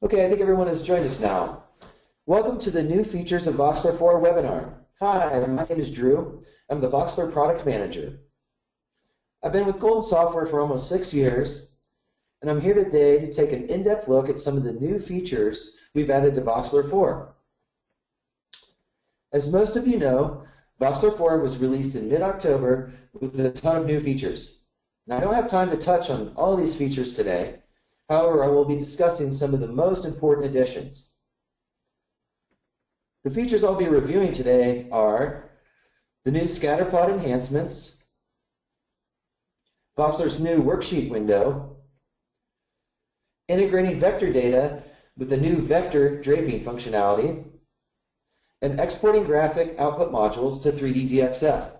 Okay, I think everyone has joined us now. Welcome to the new features of Voxler 4 webinar. Hi, my name is Drew. I'm the Voxler product manager. I've been with Golden Software for almost 6 years, and I'm here today to take an in-depth look at some of the new features we've added to Voxler 4. As most of you know, Voxler 4 was released in mid-October with a ton of new features. Now, I don't have time to touch on all these features today. However, I will be discussing some of the most important additions. The features I'll be reviewing today are the new Scatterplot enhancements, Voxler's new Worksheet window, integrating vector data with the new vector draping functionality, and exporting graphic output modules to 3D DXF.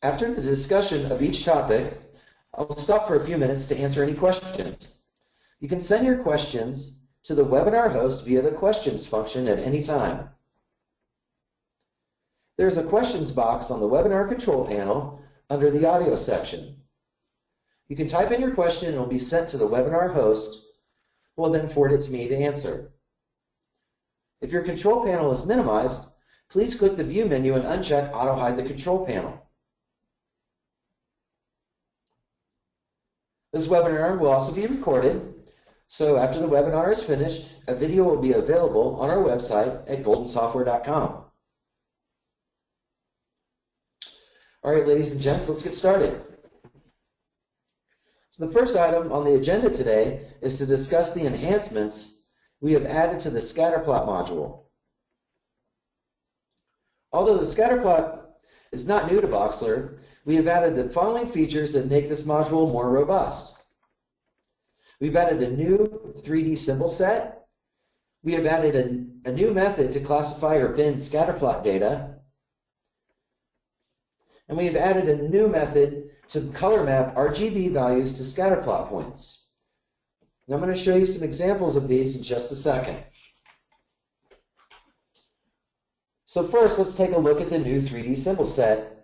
After the discussion of each topic, I will stop for a few minutes to answer any questions. You can send your questions to the webinar host via the questions function at any time. There is a questions box on the webinar control panel under the audio section. You can type in your question and it will be sent to the webinar host, who will then forward it to me to answer. If your control panel is minimized, please click the View menu and uncheck Auto Hide the Control Panel. This webinar will also be recorded, so after the webinar is finished, a video will be available on our website at goldensoftware.com. All right, ladies and gents, let's get started. So the first item on the agenda today is to discuss the enhancements we have added to the Scatterplot module. Although the Scatterplot is not new to Voxler, we have added the following features that make this module more robust. We've added a new 3D symbol set. We have added a new method to classify or bin Scatterplot data. And we have added a new method to color map RGB values to Scatterplot points. And I'm going to show you some examples of these in just a second. So first, let's take a look at the new 3D symbol set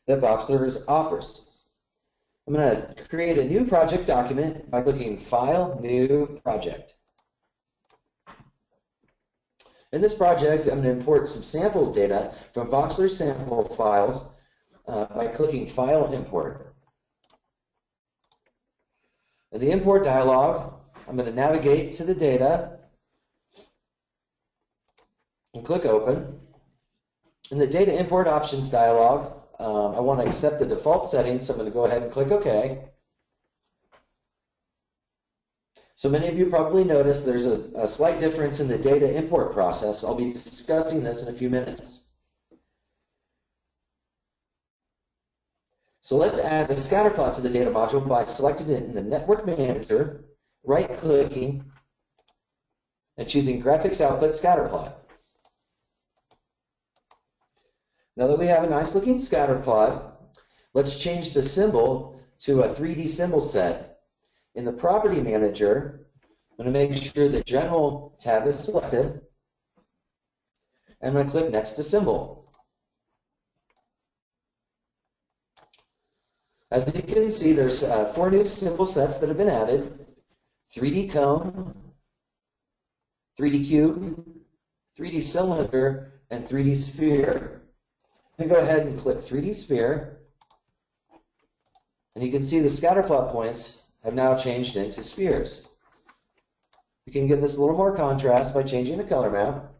that Voxler offers. I'm going to create a new project document by clicking File, New Project. In this project, I'm going to import some sample data from Voxler sample files by clicking File, Import. In the Import dialog, I'm going to navigate to the data and click Open. In the Data Import Options dialog, I want to accept the default settings, so I'm going to go ahead and click OK. So many of you probably noticed there's a slight difference in the data import process. I'll be discussing this in a few minutes. So let's add a Scatterplot to the data module by selecting it in the Network Manager, right-clicking, and choosing Graphics Output Scatterplot. Now that we have a nice looking Scatterplot, let's change the symbol to a 3D symbol set. In the Property Manager, I'm going to make sure the General tab is selected, and I'm going to click Next to Symbol. As you can see, there's 4 new symbol sets that have been added: 3D Cone, 3D Cube, 3D Cylinder, and 3D Sphere. I'm going to go ahead and click 3D Sphere, and you can see the Scatterplot points have now changed into spheres. You can give this a little more contrast by changing the color map.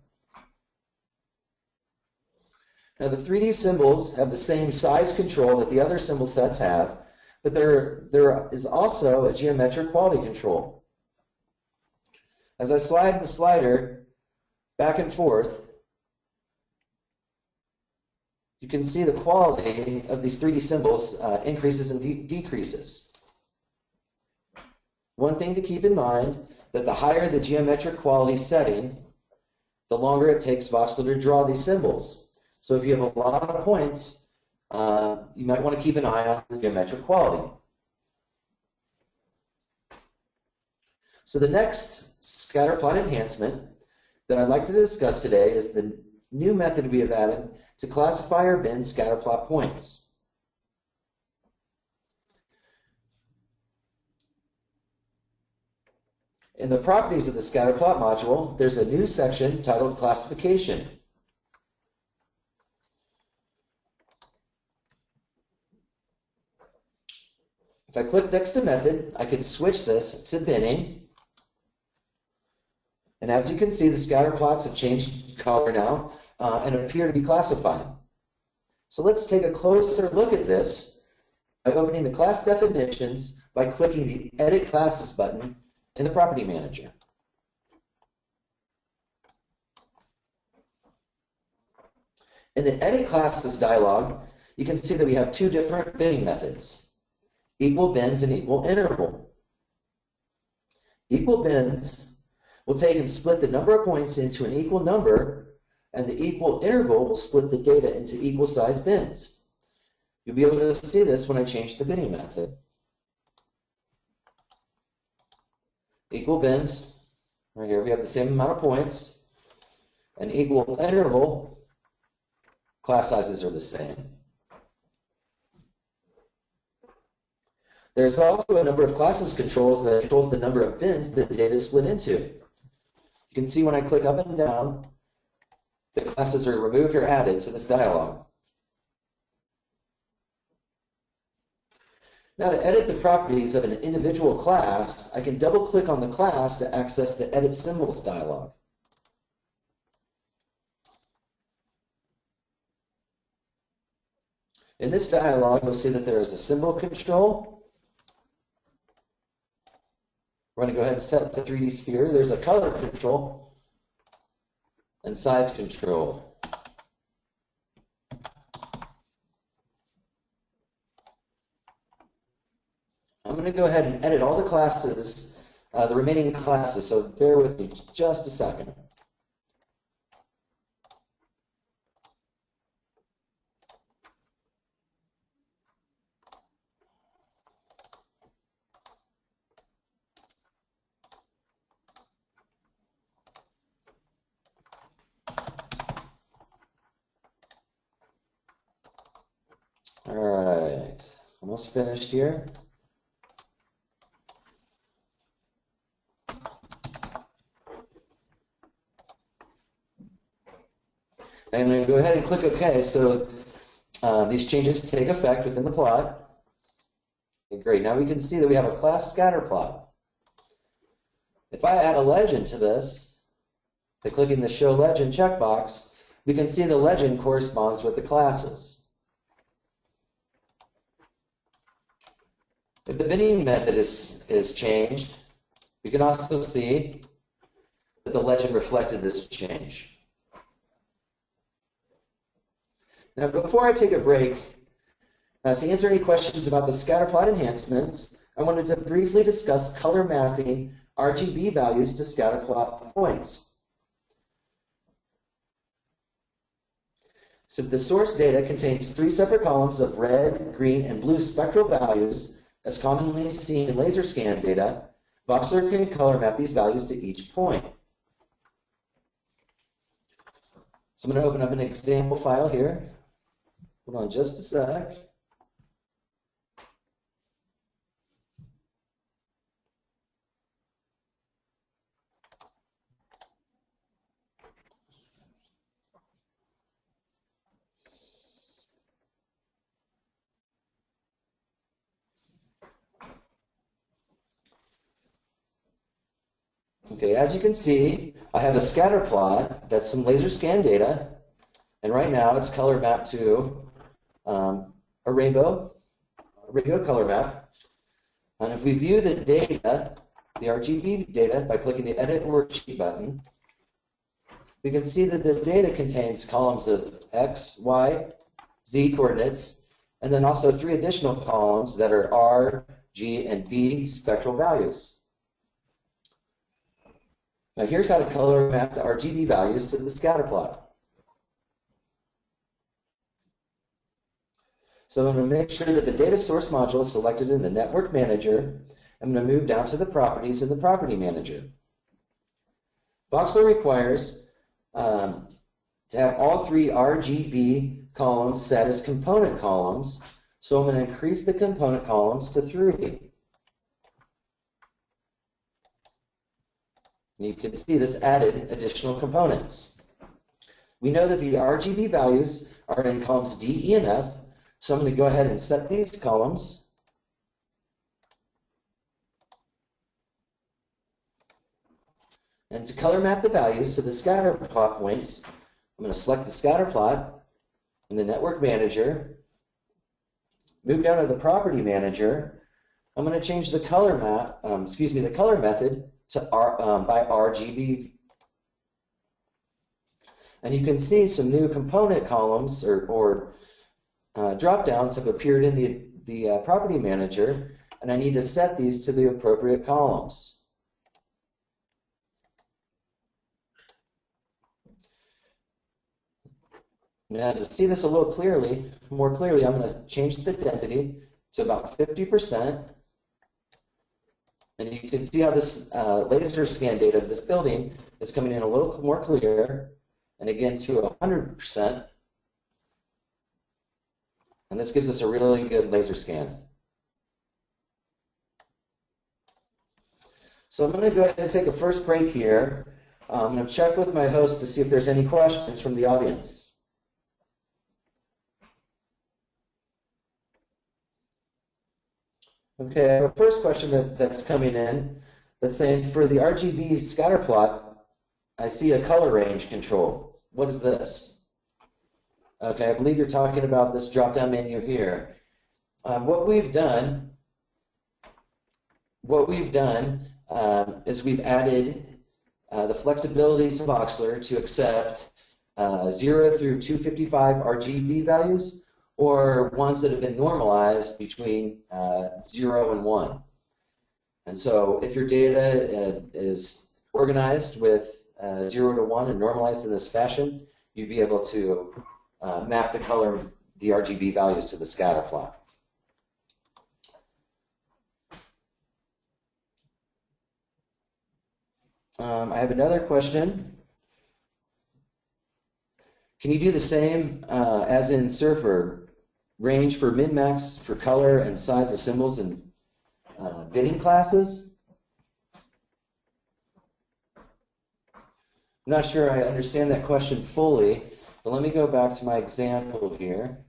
Now the 3D symbols have the same size control that the other symbol sets have, but there is also a geometric quality control. As I slide the slider back and forth, you can see the quality of these 3D symbols increases and decreases. One thing to keep in mind, that the higher the geometric quality setting, the longer it takes Voxler to draw these symbols. So if you have a lot of points, you might want to keep an eye on the geometric quality. So the next Scatterplot enhancement that I'd like to discuss today is the new method we have added to classify or bin Scatterplot points. In the properties of the Scatterplot module, there's a new section titled Classification. If I click next to Method, I can switch this to binning. And as you can see, the scatterplots have changed color now and appear to be classified. So let's take a closer look at this by opening the class definitions by clicking the Edit Classes button in the Property Manager. In the Edit Classes dialog, you can see that we have two different binning methods, equal bins and equal interval. Equal bins will take and split the number of points into an equal number, and the equal interval will split the data into equal size bins. You'll be able to see this when I change the binning method. Equal bins, right here we have the same amount of points, and equal interval, class sizes are the same. There's also a number of classes controls that controls the number of bins that the data is split into. You can see when I click up and down, the classes are removed or added to this dialog. Now to edit the properties of an individual class, I can double click on the class to access the Edit Symbols dialog. In this dialog, you'll see that there is a symbol control. We're going to go ahead and set to 3D sphere. There's a color control and size control. I'm going to go ahead and edit all the classes, the remaining classes, so bear with me just a second. All right, almost finished here. And I'm going to go ahead and click OK, so these changes take effect within the plot. Okay, great, now we can see that we have a class Scatterplot. If I add a legend to this, by clicking the Show Legend checkbox, we can see the legend corresponds with the classes. If the binning method is changed, we can also see that the legend reflected this change. Now, before I take a break, to answer any questions about the Scatterplot enhancements, I wanted to briefly discuss color mapping RGB values to Scatterplot points. So the source data contains 3 separate columns of red, green, and blue spectral values. As commonly seen in laser scan data, Voxler can color map these values to each point. So I'm going to open up an example file here. Hold on just a sec. Okay, as you can see, I have a scatter plot that's some laser scan data, and right now it's color mapped to a rainbow color map. And if we view the data, the RGB data, by clicking the Edit Worksheet button, we can see that the data contains columns of X, Y, Z coordinates, and then also 3 additional columns that are R, G, and B spectral values. Now here's how to color map the RGB values to the scatter plot. So I'm going to make sure that the data source module is selected in the Network Manager. I'm going to move down to the Properties in the Property Manager. Voxler requires to have all 3 RGB columns set as component columns, so I'm going to increase the component columns to 3. And you can see this added additional components. We know that the RGB values are in columns D, E, and F, so I'm going to go ahead and set these columns. And to color map the values to the scatter plot points, I'm going to select the scatter plot in the Network Manager, move down to the Property Manager. I'm going to change the color map, the color method to by RGB. And you can see some new component columns or drop downs have appeared in the Property Manager, and I need to set these to the appropriate columns. Now, to see this a little more clearly, I'm going to change the density to about 50%. And you can see how this laser scan data of this building is coming in a little more clear. And again, to 100%. And this gives us a really good laser scan. So I'm going to go ahead and take a first break here. I'm going to check with my host to see if there's any questions from the audience. Okay, I have a first question that's coming in that's saying, for the RGB scatter plot, I see a color range control. What is this? Okay, I believe you're talking about this drop-down menu here. What we've done is we've added the flexibility to Voxler to accept 0 through 255 RGB values, or ones that have been normalized between 0 and 1. And so if your data is organized with 0 to 1 and normalized in this fashion, you'd be able to map the RGB values to the scatter plot. I have another question. Can you do the same as in Surfer? Range for min-max for color and size of symbols and bidding classes? I'm not sure I understand that question fully, but let me go back to my example here.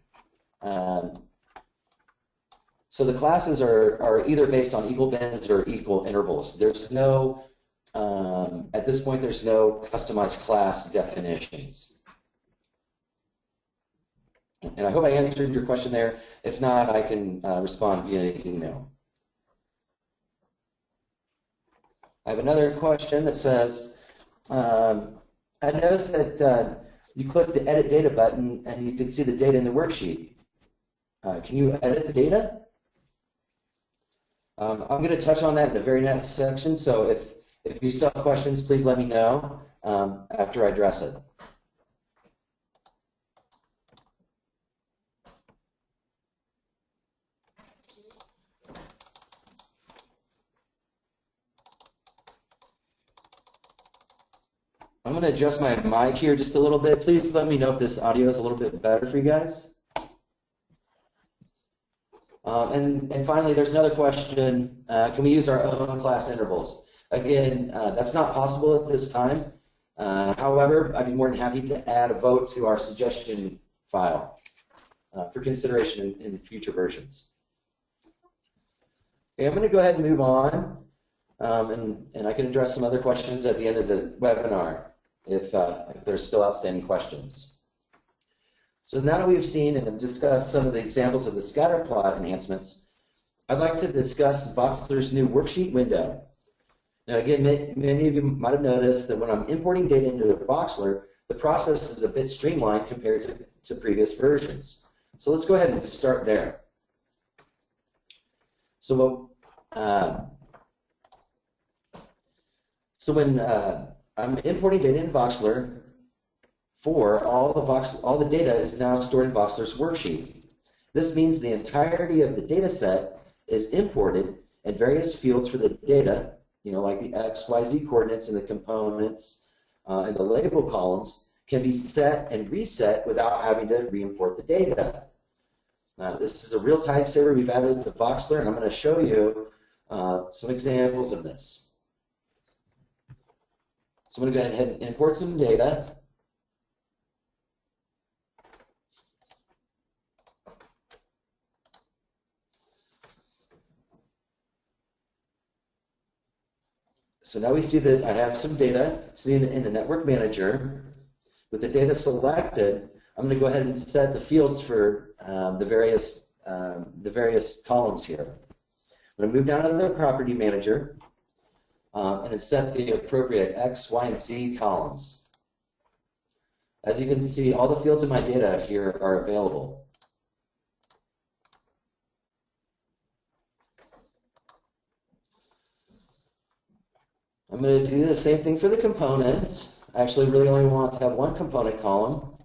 So the classes are either based on equal bins or equal intervals. There's no, at this point, there's no customized class definitions. And I hope I answered your question there. If not, I can respond via email. I have another question that says, I noticed that you click the Edit Data button and you can see the data in the worksheet. Can you edit the data? I'm going to touch on that in the very next section, so if you still have questions, please let me know after I address it. I'm going to adjust my mic here just a little bit. Please let me know if this audio is a little bit better for you guys. And finally, there's another question. Can we use our own class intervals? Again, that's not possible at this time. However, I'd be more than happy to add a vote to our suggestion file for consideration in future versions. Okay, I'm going to go ahead and move on, and I can address some other questions at the end of the webinar if there's still outstanding questions. So now that we've seen and have discussed some of the examples of the Scatterplot enhancements, I'd like to discuss Voxler's new worksheet window. Now again, many of you might have noticed that when I'm importing data into Voxler, the process is a bit streamlined compared to previous versions. So let's go ahead and start there. So when I'm importing data in Voxler, all the data is now stored in Voxler's worksheet. This means the entirety of the data set is imported, and various fields for the data, like the X, Y, Z coordinates and the components and the label columns, can be set and reset without having to re-import the data. Now, this is a real time saver we've added to Voxler, and I'm going to show you some examples of this. So I'm going to go ahead and import some data. So now we see that I have some data sitting in the network manager. With the data selected, I'm going to go ahead and set the fields for the various columns here. I'm going to move down to the property manager and set the appropriate X, Y, and Z columns. As you can see, all the fields in my data here are available. I'm going to do the same thing for the components. I actually really only want to have one component column,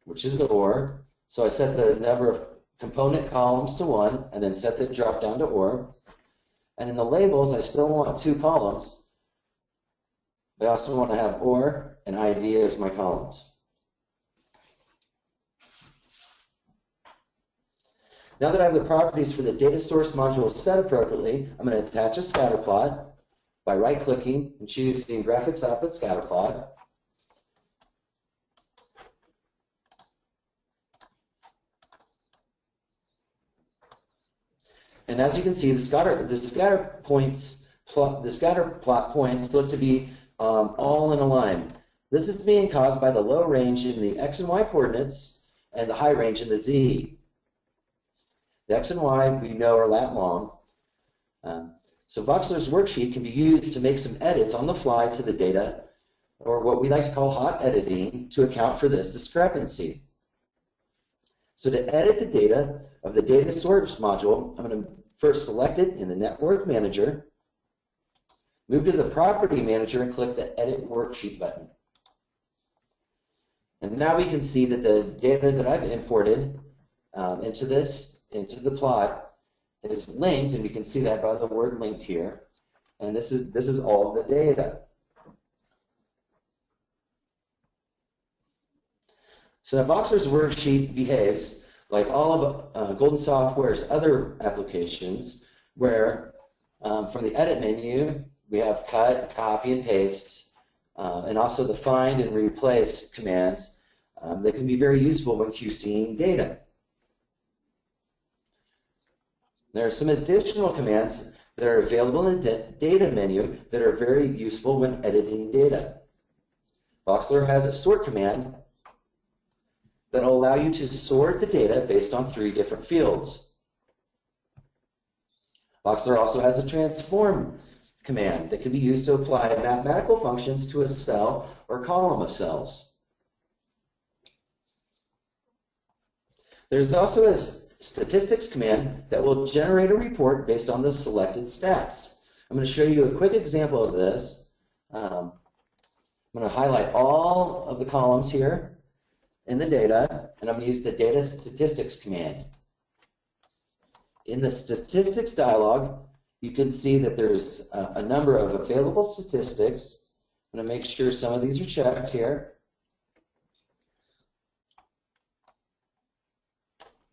which is OR. So I set the number of component columns to 1, and then set the drop down to OR. And in the labels, I still want 2 columns, but I also want to have OR and ID as my columns. Now that I have the properties for the data source module set appropriately, I'm going to attach a scatterplot by right-clicking and choosing Graphics Output Scatterplot. And as you can see, the scatter plot points look to be all in a line. This is being caused by the low range in the X and Y coordinates and the high range in the Z. The X and Y we know are lat long. So Voxler's worksheet can be used to make some edits on the fly to the data, or what we like to call hot editing, to account for this discrepancy. So to edit the data of the data source module, I'm going to first select it in the network manager, move to the property manager, and click the Edit Worksheet button. And now we can see that the data that I've imported into the plot is linked, and we can see that by the word linked here. And this is all of the data. So Voxler's worksheet behaves like all of Golden Software's other applications, where from the Edit menu we have Cut, Copy, and Paste, and also the Find and Replace commands that can be very useful when QCing data. There are some additional commands that are available in the data menu that are very useful when editing data. Voxler has a sort command that will allow you to sort the data based on 3 different fields. Voxler also has a transform command that can be used to apply mathematical functions to a cell or column of cells. There's also a statistics command that will generate a report based on the selected stats. I'm going to show you a quick example of this. I'm going to highlight all of the columns here in the data, and I'm going to use the data statistics command. In the statistics dialog, you can see that there's a number of available statistics. I'm going to make sure some of these are checked here.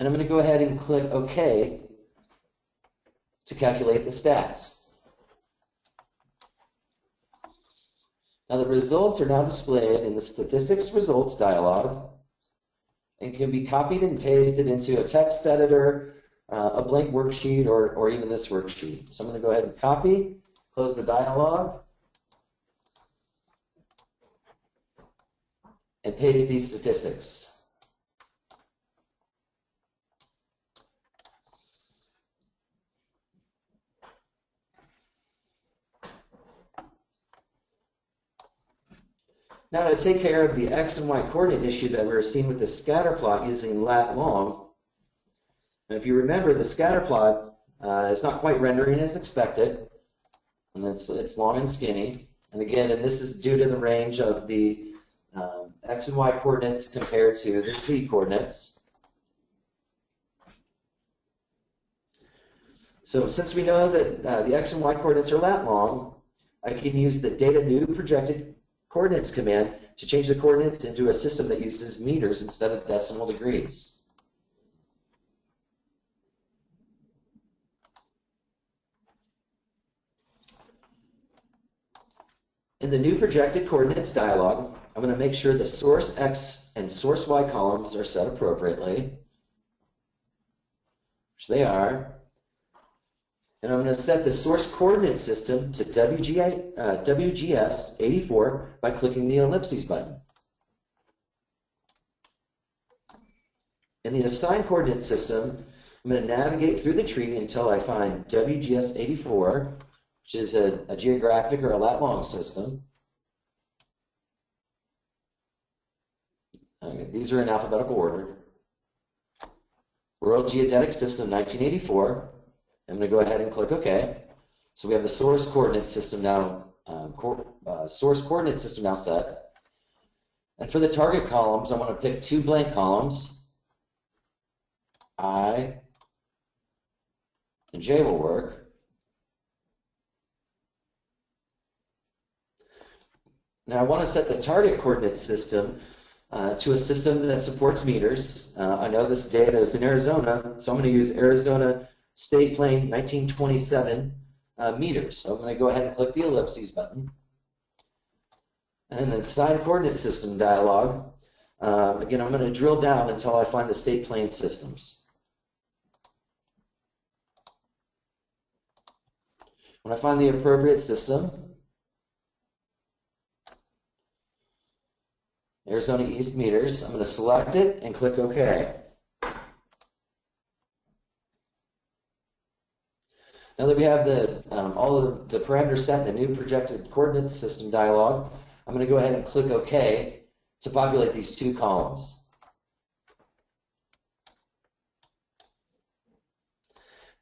And I'm going to go ahead and click OK to calculate the stats. Now the results are now displayed in the Statistics Results dialog and can be copied and pasted into a text editor, a blank worksheet, or even this worksheet. So I'm going to go ahead and copy, close the dialog, and paste these statistics. Now to take care of the X and Y coordinate issue that we were seeing with the scatter plot using lat long, and if you remember, the scatter plot is not quite rendering as expected, and it's long and skinny. And again, this is due to the range of the X and Y coordinates compared to the Z coordinates. So since we know that the X and Y coordinates are lat long, I can use the data new projected coordinates command to change the coordinates into a system that uses meters instead of decimal degrees. In the new projected coordinates dialog, I'm going to make sure the source X and source Y columns are set appropriately, which they are. And I'm going to set the source coordinate system to WGS 84 by clicking the ellipses button. In the assigned coordinate system, I'm going to navigate through the tree until I find WGS 84, which is a geographic or a lat long system. Okay, these are in alphabetical order. World Geodetic System 1984. I'm going to go ahead and click OK. So we have the source coordinate system now, set. And for the target columns, I want to pick 2 blank columns. I and J will work. Now I want to set the target coordinate system to a system that supports meters. I know this data is in Arizona, so I'm going to use Arizona State Plane 1927 meters. So I'm going to go ahead and click the ellipses button. And the assigned coordinate system dialog, again, I'm going to drill down until I find the state plane systems. When I find the appropriate system, Arizona East meters, I'm going to select it and click OK. Now that we have all of the parameters set in the new projected coordinates system dialog, I'm going to go ahead and click OK to populate these 2 columns.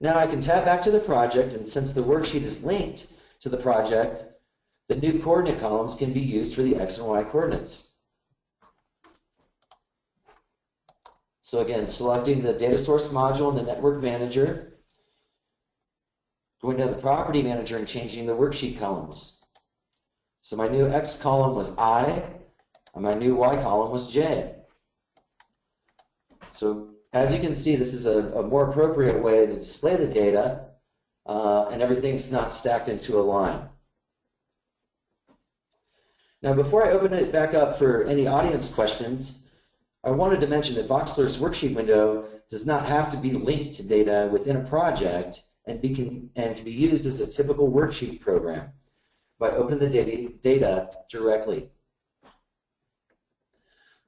Now I can tap back to the project, and since the worksheet is linked to the project, the new coordinate columns can be used for the X and Y coordinates. So again, selecting the data source module in the network manager, going to the property manager and changing the worksheet columns. So my new X column was I, and my new Y column was J. So as you can see, this is a more appropriate way to display the data, and everything's not stacked into a line. Now, before I open it back up for any audience questions, I wanted to mention that Voxler's worksheet window does not have to be linked to data within a project and can be used as a typical worksheet program by opening the data directly.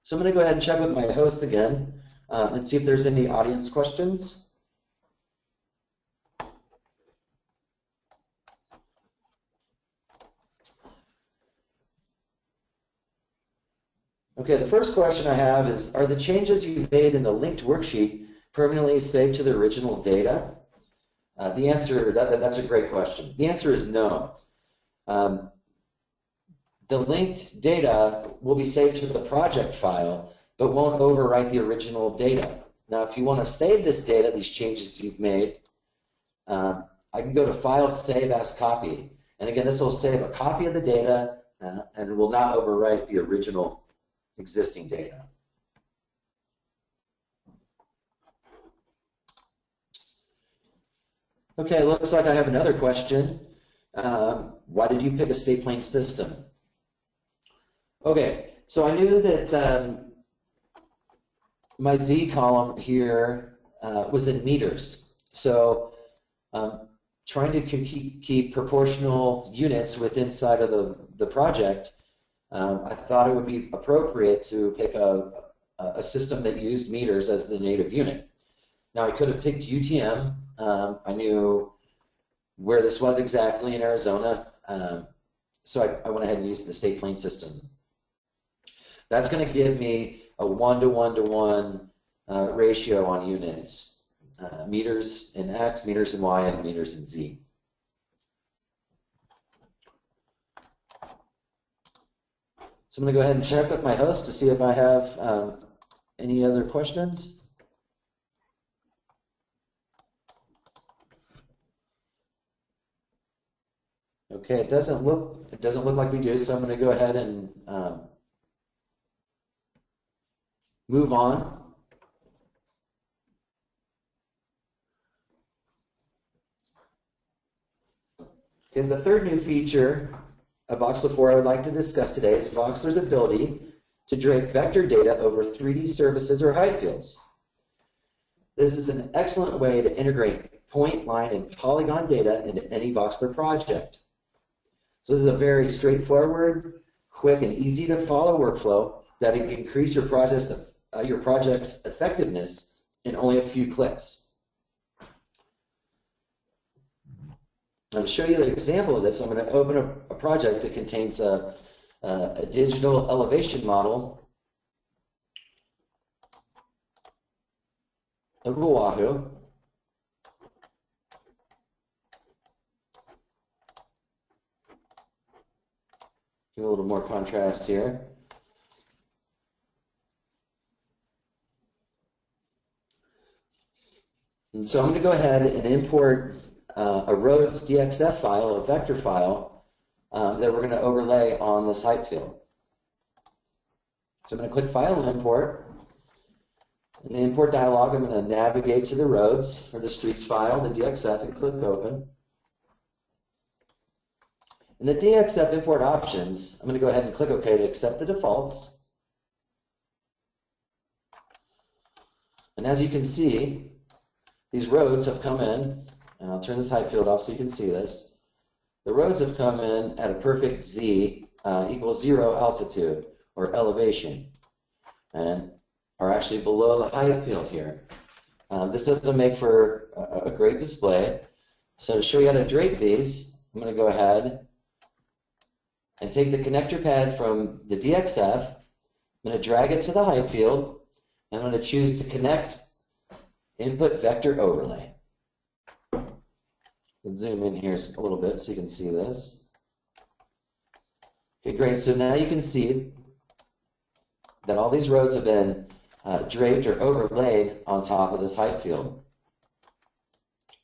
So I'm going to go ahead and check with my host again and see if there's any audience questions. Okay, the first question I have is, are the changes you've made in the linked worksheet permanently saved to the original data? The answer, that's a great question. The answer is no. The linked data will be saved to the project file, but won't overwrite the original data. Now, if you want to save this data, these changes you've made, I can go to File, Save as Copy. And again, this will save a copy of the data and will not overwrite the original existing data. Okay, looks like I have another question. Why did you pick a state plane system? Okay, so I knew that my Z column here was in meters. So trying to keep proportional units within inside of the project, I thought it would be appropriate to pick a system that used meters as the native unit. Now I could have picked UTM. I knew where this was exactly in Arizona, so I went ahead and used the state plane system. That's going to give me a 1-to-1-to-1 ratio on units, meters in X, meters in Y, and meters in Z. So I'm going to go ahead and check with my host to see if I have any other questions. Okay, it doesn't look like we do, so I'm going to go ahead and move on. Because the third new feature of Voxler 4 I would like to discuss today is Voxler's ability to drape vector data over 3D surfaces or height fields. This is an excellent way to integrate point, line, and polygon data into any Voxler project. So this is a very straightforward, quick, and easy to follow workflow that can increase your project's effectiveness in only a few clicks. Now, to show you an example of this, I'm going to open a project that contains a digital elevation model of Oahu. Give a little more contrast here. And so I'm going to go ahead and import a roads DXF file, a vector file, that we're going to overlay on this height field. So I'm going to click File and Import. In the Import dialog, I'm going to navigate to the roads or the streets file, the DXF, and click Open. In the DXF import options, I'm going to go ahead and click OK to accept the defaults. And as you can see, these roads have come in, and I'll turn this height field off so you can see this. The roads have come in at a perfect Z equals 0 altitude or elevation, and are actually below the height field here. This doesn't make for a great display. So to show you how to drape these, I'm going to go ahead and take the connector pad from the DXF. I'm going to drag it to the height field, and I'm going to choose to connect input vector overlay. Let's zoom in here a little bit so you can see this. Okay, great. So now you can see that all these roads have been draped or overlaid on top of this height field.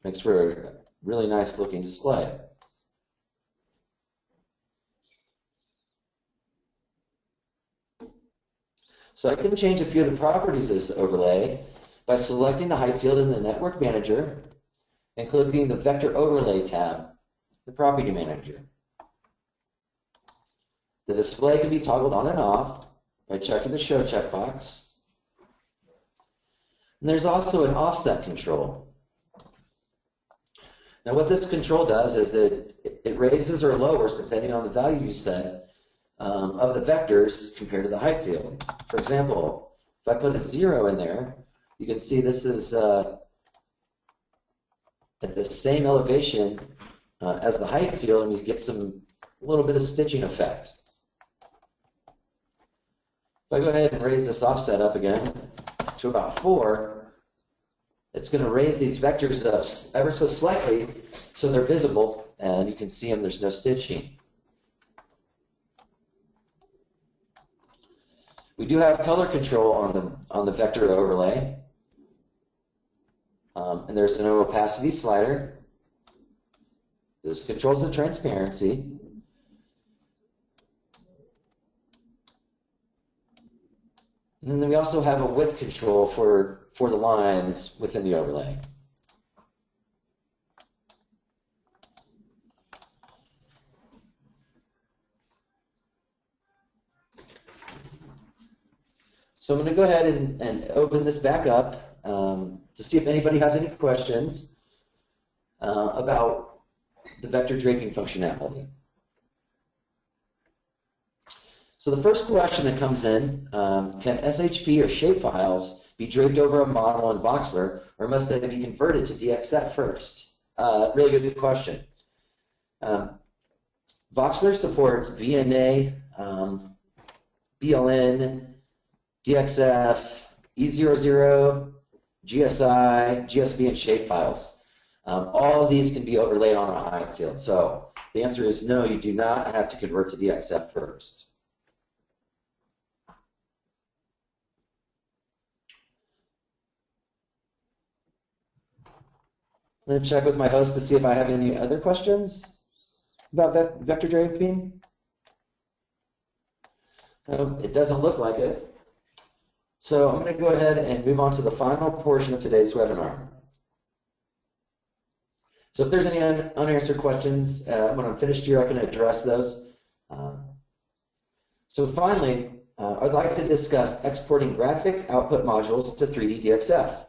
Makes for a really nice looking display. So I can change a few of the properties of this overlay by selecting the height field in the Network Manager and clicking the Vector Overlay tab, the Property Manager. The display can be toggled on and off by checking the Show checkbox. And there's also an offset control. Now what this control does is it raises or lowers depending on the value you set of the vectors compared to the height field. For example, if I put a 0 in there, you can see this is at the same elevation as the height field, and you get a little bit of stitching effect. If I go ahead and raise this offset up again to about 4, it's going to raise these vectors up ever so slightly so they're visible and you can see them, there's no stitching. We do have color control on the vector overlay. And there's an opacity slider. This controls the transparency. And then we also have a width control for the lines within the overlay. So I'm going to go ahead and open this back up to see if anybody has any questions about the vector draping functionality. So the first question that comes in, can SHP or shapefiles be draped over a model in Voxler, or must they be converted to DXF first? Really good question. Voxler supports VNA, BLN, DXF, E00, GSI, GSB, and shapefiles. All of these can be overlaid on a height field. So the answer is no, you do not have to convert to DXF first. I'm going to check with my host to see if I have any other questions about vector draping. It doesn't look like it. So I'm going to go ahead and move on to the final portion of today's webinar. So if there's any unanswered questions, when I'm finished here, I can address those So finally, I'd like to discuss exporting graphic output modules to 3D DXF.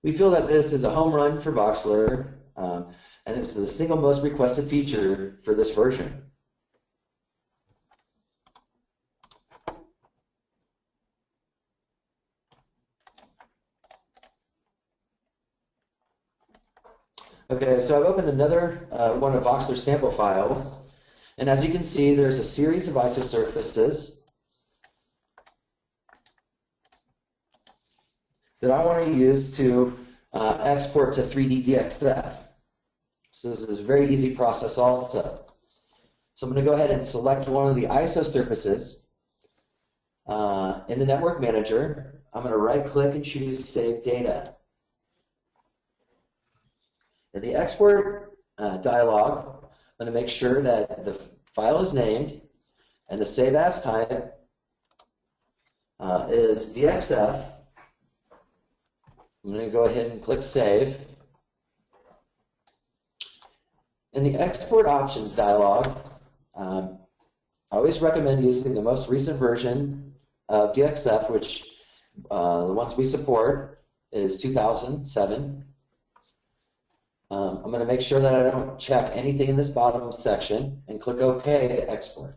We feel that this is a home run for Voxler, and it's the single most requested feature for this version. Okay, so I've opened another one of Voxler's sample files, and as you can see, there's a series of isosurfaces that I want to use to export to 3D DXF. So this is a very easy process also. So I'm going to go ahead and select one of the isosurfaces in the Network Manager. I'm going to right-click and choose Save Data. In the export dialog, I'm going to make sure that the file is named and the Save As type is DXF. I'm going to go ahead and click Save. In the Export Options dialog, I always recommend using the most recent version of DXF, which the ones we support is 2007. I'm going to make sure that I don't check anything in this bottom section and click OK to export.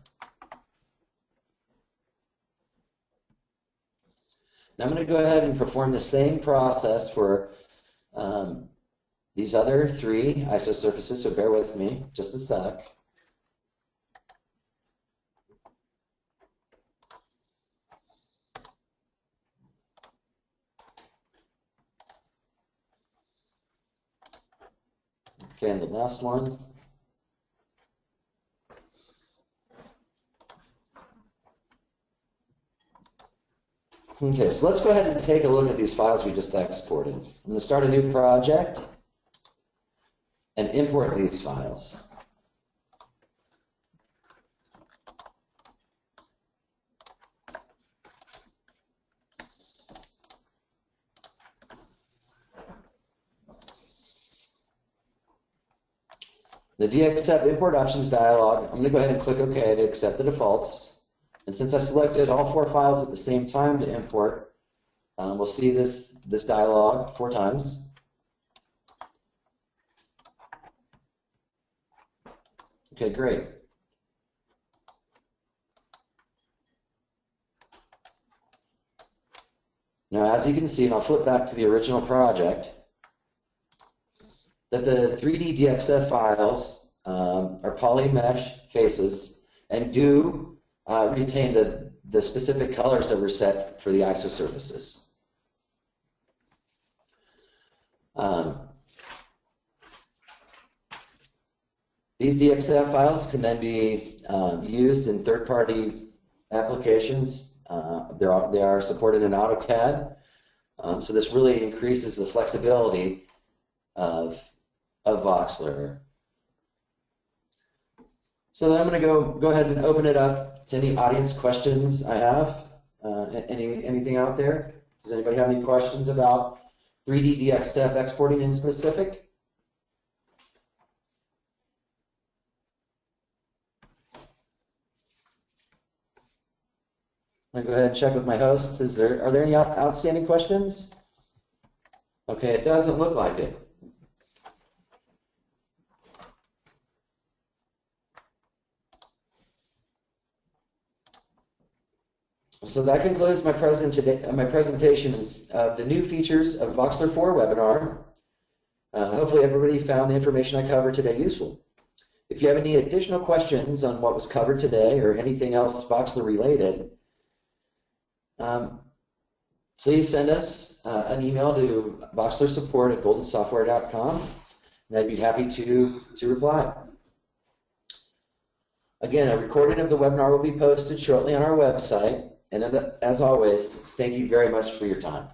Now I'm going to go ahead and perform the same process for these other three isosurfaces, so bear with me just a sec. Okay, and the last one. Okay, so let's go ahead and take a look at these files we just exported. I'm going to start a new project and import these files. The DXF import options dialog, I'm going to go ahead and click OK to accept the defaults. And since I selected all four files at the same time to import, we'll see this dialog 4 times. Okay, great. Now, as you can see, and I'll flip back to the original project, that the 3D DXF files are poly mesh faces and do retain the specific colors that were set for the isosurfaces. These DXF files can then be used in third-party applications. They are supported in AutoCAD, so this really increases the flexibility of Voxler. So then I'm going to go ahead and open it up to any audience questions I have. Anything out there? Does anybody have any questions about 3D DXF exporting in specific? I'm going to go ahead and check with my host. Are there any outstanding questions? Okay, it doesn't look like it. So that concludes my presentation of the new features of Voxler 4 webinar. Hopefully everybody found the information I covered today useful. If you have any additional questions on what was covered today or anything else Voxler related, please send us an email to voxlersupport@goldensoftware.com, and I'd be happy to reply. Again, a recording of the webinar will be posted shortly on our website. And as always, thank you very much for your time.